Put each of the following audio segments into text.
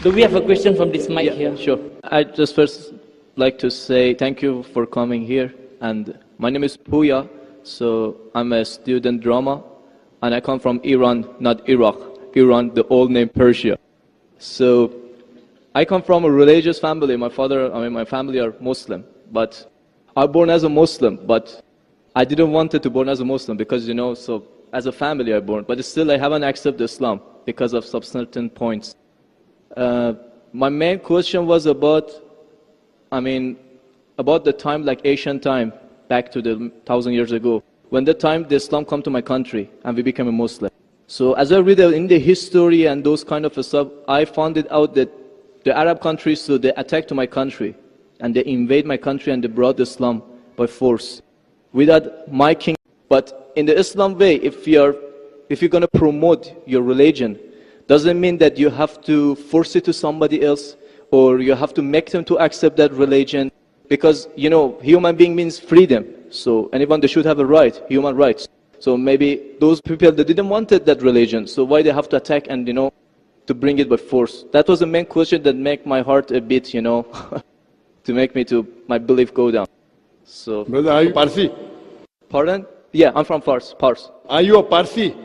Do we have a question from this mic here? Sure. I just first like to say thank you for coming here. And my name is Puya. So I'm a student drama. And I come from Iran, not Iraq. Iran, the old name Persia. So I come from a religious family. My family are Muslim. But I was born as a Muslim. But I didn't want to born as a Muslim because, so as a family I born. But still I haven't accepted Islam because of some certain points. My main question was about the time, like ancient time, back to the 1,000 years ago, when the time the Islam come to my country and we became a Muslim. So as I read in the history and those kind of stuff, I found it out that the Arab countries, so they attacked to my country and they invade my country and they brought Islam by force without my king. But in the Islam way, if you're going to promote your religion, doesn't mean that you have to force it to somebody else or you have to make them to accept that religion. Because, human being means freedom. So anyone, they should have a right, human rights. So maybe those people that didn't want that religion, so why they have to attack and, to bring it by force? That was the main question that made my heart a bit, to make my belief go down. So. Brother, are you Parsi? Pardon? Yeah, I'm from Fars. Are you a Parsi?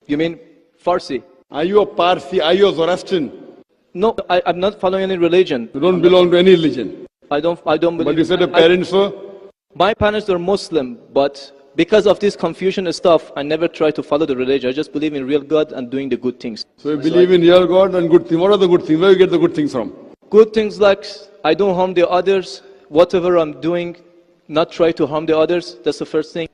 You mean Farsi? Are you a Parsi? Are you a Zoroastrian? No, I'm not following any religion. You don't belong to any religion? I don't believe. But you said your parents were? My parents were Muslim, but because of this confusion and stuff, I never tried to follow the religion. I just believe in real God and doing the good things. So you believe in real God and good things. What are the good things? Where do you get the good things from? Good things like I don't harm the others. Whatever I'm doing, not try to harm the others. That's the first thing.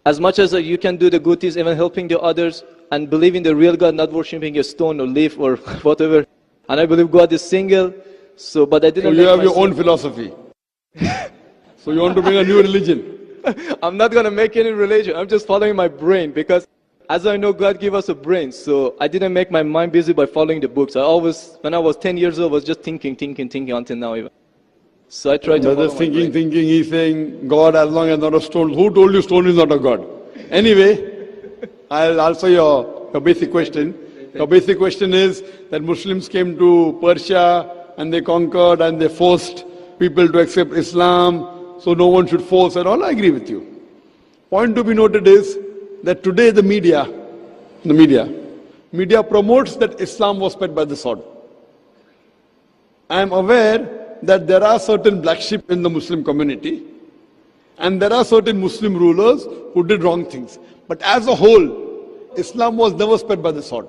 As much as you can do the good things, even helping the others, and believe in the real God, not worshipping a stone or leaf or whatever. And I believe God is single. So, but I didn't. So you have your own philosophy. So you want to bring a new religion? I'm not going to make any religion. I'm just following my brain because as I know, God gave us a brain. So I didn't make my mind busy by following the books. When I was 10 years old, I was just thinking until now even. So I tried to follow thinking, he's saying, God as long as not a stone. Who told you stone is not a God? Anyway, I'll answer your basic question. Your basic question is that Muslims came to Persia and they conquered and they forced people to accept Islam, so no one should force at all. I agree with you. Point to be noted is that today the media promotes that Islam was spread by the sword. I am aware that there are certain black sheep in the Muslim community and there are certain Muslim rulers who did wrong things. But as a whole, Islam was never spread by the sword.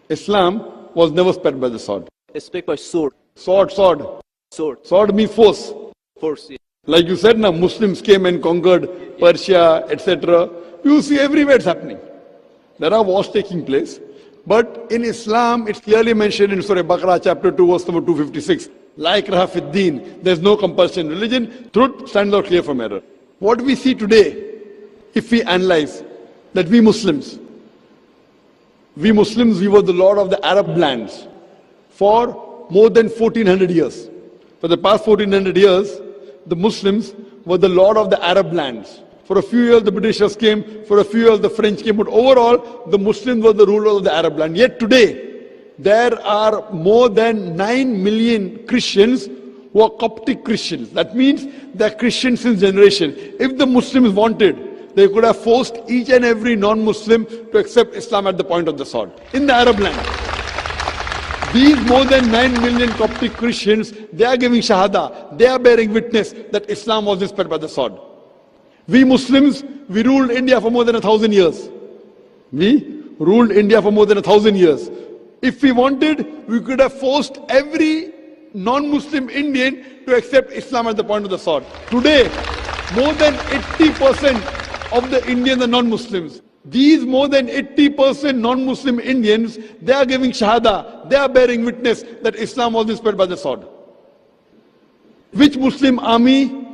Islam was never spread by the sword. It's spread by sword. Sword. Sword means force. Force, yeah. Like you said, now Muslims came and conquered Persia, etc. You see everywhere it's happening. There are wars taking place. But in Islam, it's clearly mentioned in Surah Baqarah, chapter 2, verse number 256. La ikraha fid deen. There's no compulsion in religion. Truth stands out clear from error. What we see today, if we analyze, that we Muslims, we were the lord of the Arab lands for more than 1400 years. For the past 1400 years, the Muslims were the lord of the Arab lands. For a few years the Britishers came, for a few years the French came, but overall the Muslims were the rulers of the Arab land. Yet today, there are more than 9 million Christians who are Coptic Christians. That means they are Christians since generation. If the Muslims wanted, they could have forced each and every non-Muslim to accept Islam at the point of the sword in the Arab land. These more than 9 million Coptic Christians, they are giving Shahada, they are bearing witness that Islam was spread by the sword. We Muslims, we ruled India for more than 1,000 years. We ruled India for more than 1,000 years. If we wanted, we could have forced every non-Muslim Indian to accept Islam at the point of the sword. Today, more than 80% of the Indians are non-Muslims. These more than 80% non-Muslim Indians, they are giving Shahada, they are bearing witness that Islam was spread by the sword. Which Muslim army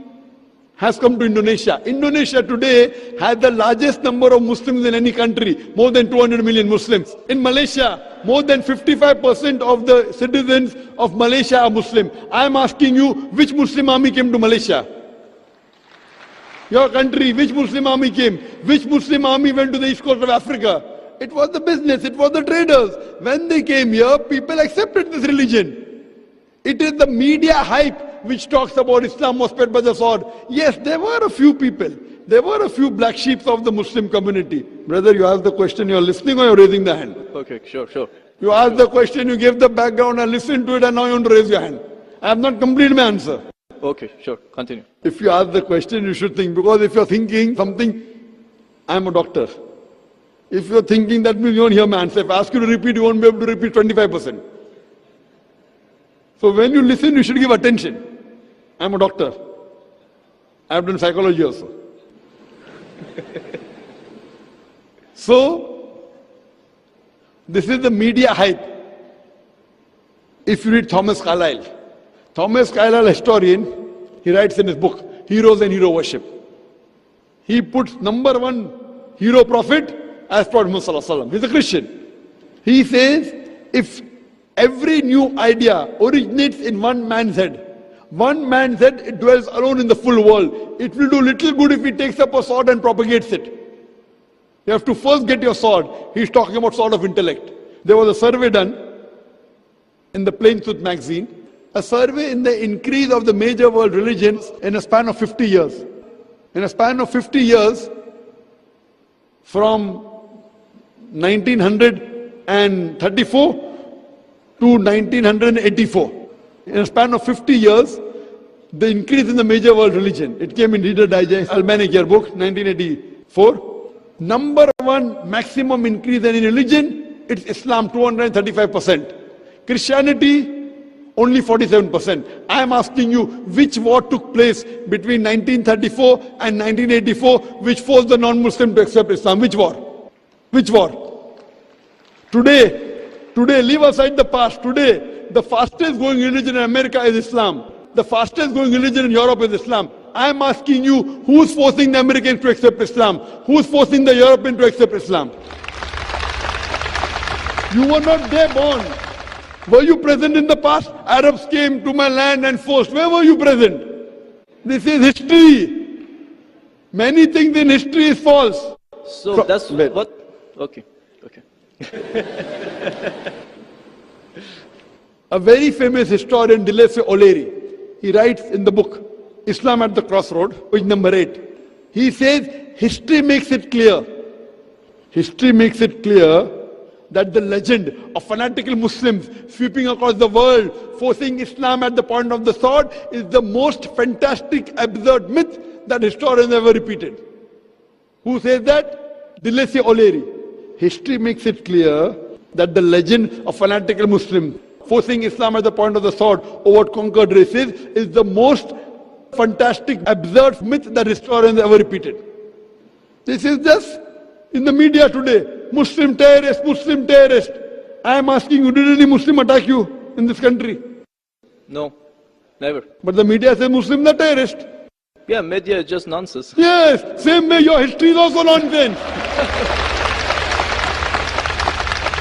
has come to Indonesia? Indonesia today has the largest number of Muslims in any country, more than 200 million Muslims. In Malaysia, more than 55% of the citizens of Malaysia are Muslim. I am asking you, which Muslim army came to Malaysia? Your country, which Muslim army came? Which Muslim army went to the east coast of Africa? It was the business, it was the traders. When they came here, people accepted this religion. It is the media hype which talks about Islam was spread by the sword. Yes, there were a few people. There were a few black sheep of the Muslim community. Brother, you asked the question, you are listening or you are raising the hand? Okay, sure. You asked the question, you gave the background, I listened to it, and now you want to raise your hand. I have not completed my answer. Okay, sure. Continue. If you ask the question, you should think. Because if you are thinking something, I am a doctor. If you are thinking, that means you won't hear my answer. If I ask you to repeat, you won't be able to repeat 25%. So when you listen, you should give attention. I am a doctor. I have done psychology also. So, this is the media hype. If you read Thomas Carlyle, historian, he writes in his book, Heroes and Hero Worship. He puts number one hero prophet as Prophet Muhammad Sallallahu Alaihi Wasallam. He's a Christian. He says, if every new idea originates in one man's head, it dwells alone in the full world. It will do little good if he takes up a sword and propagates it. You have to first get your sword. He's talking about sword of intellect. There was a survey done in the Plain Truth magazine, a survey in the increase of the major world religions in a span of 50 years. In a span of 50 years, from 1934 to 1984. In a span of 50 years, the increase in the major world religion. It came in Reader Digest, Almanac Yearbook, 1984. Number one maximum increase in religion, it's Islam, 235%. Christianity, only 47%. I am asking you, which war took place between 1934 and 1984, which forced the non-Muslim to accept Islam? Which war? Which war? Today, leave aside the past. Today, the fastest growing religion in America is Islam. The fastest growing religion in Europe is Islam. I am asking you, who's forcing the Americans to accept Islam? Who's forcing the Europeans to accept Islam? You were not there born. Were you present in the past? Arabs came to my land and forced. Where were you present? This is history. Many things in history is false. So that's what? Okay. A very famous historian, Dilese O'Leary, he writes in the book, Islam at the Crossroad, page number 8. He says, history makes it clear that the legend of fanatical Muslims sweeping across the world, forcing Islam at the point of the sword, is the most fantastic, absurd myth that historians ever repeated. Who says that? Dilese O'Leary. History makes it clear that the legend of fanatical Muslims forcing Islam at the point of the sword over conquered races is the most fantastic, absurd myth that historians ever repeated. This is just in the media today. Muslim terrorist. I am asking you, did any Muslim attack you in this country? No, never. But the media says Muslims are terrorists. Yeah, media is just nonsense. Yes, same way your history is also nonsense.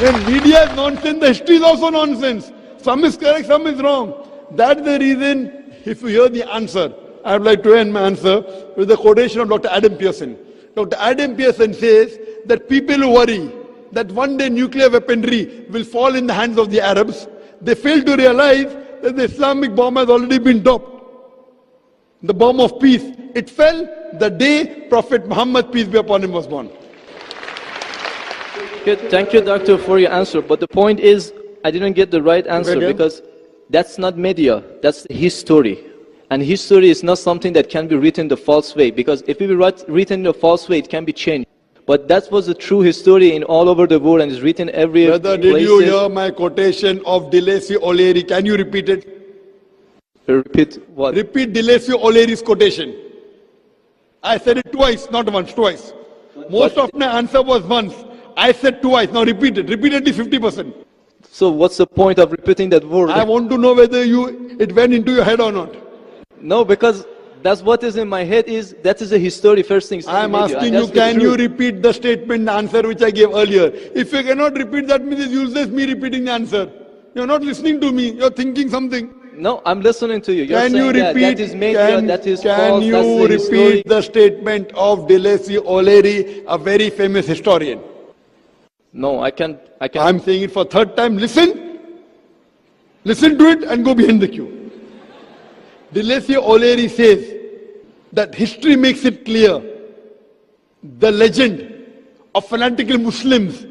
When media is nonsense, the history is also nonsense. Some is correct, some is wrong. That's the reason, if you hear the answer, I would like to end my answer with the quotation of Dr. Adam Pearson. Dr. Adam Pearson says that people who worry that one day nuclear weaponry will fall in the hands of the Arabs, they fail to realize that the Islamic bomb has already been dropped. The bomb of peace. It fell the day Prophet Muhammad, peace be upon him, was born. Good. Thank you, Doctor, for your answer. But the point is, I didn't get the right answer because that's not media, that's history. And history is not something that can be written the false way, because if it be written the false way, it can be changed. But that was the true history in all over the world and is written every Brother, did you hear my quotation of Dilese O'Leary? Can you repeat it? Repeat what? Repeat Dilese O'Leary's quotation. I said it twice, not once, twice. Most of my answer was once. I said twice. Now repeat it. Repeat at least 50%. So what's the point of repeating that word? I want to know whether it went into your head or not. No, because that's what is in my head that is a history first thing. I am asking you, can you repeat the statement, the answer which I gave earlier? If you cannot repeat, that means it's useless me repeating the answer. You're not listening to me. You're thinking something. No, I'm listening to you. You're can you repeat? That is media, that is false. Can you repeat the statement of Dilese O'Leary, a very famous historian? No, I can't. I'm saying it for third time. Listen. Listen to it and go behind the queue. Deleuze O'Leary says that history makes it clear the legend of fanatical Muslims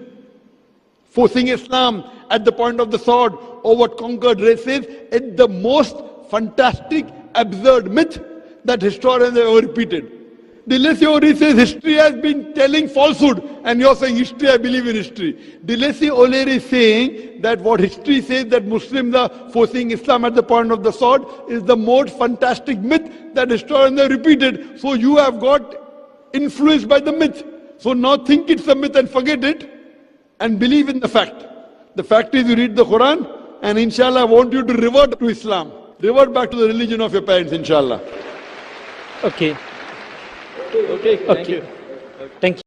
forcing Islam at the point of the sword over conquered races is the most fantastic, absurd myth that historians have ever repeated. Deleuze O'Leary says history has been telling falsehood, and you're saying history, I believe in history. Deleuze O'Leary is saying that what history says that Muslims are forcing Islam at the point of the sword is the most fantastic myth that historians have repeated. So you have got influenced by the myth. So now think it's a myth and forget it and believe in the fact. The fact is you read the Quran, and inshallah I want you to revert to Islam. Revert back to the religion of your parents, inshallah. Okay. Okay, thank you. Thank you.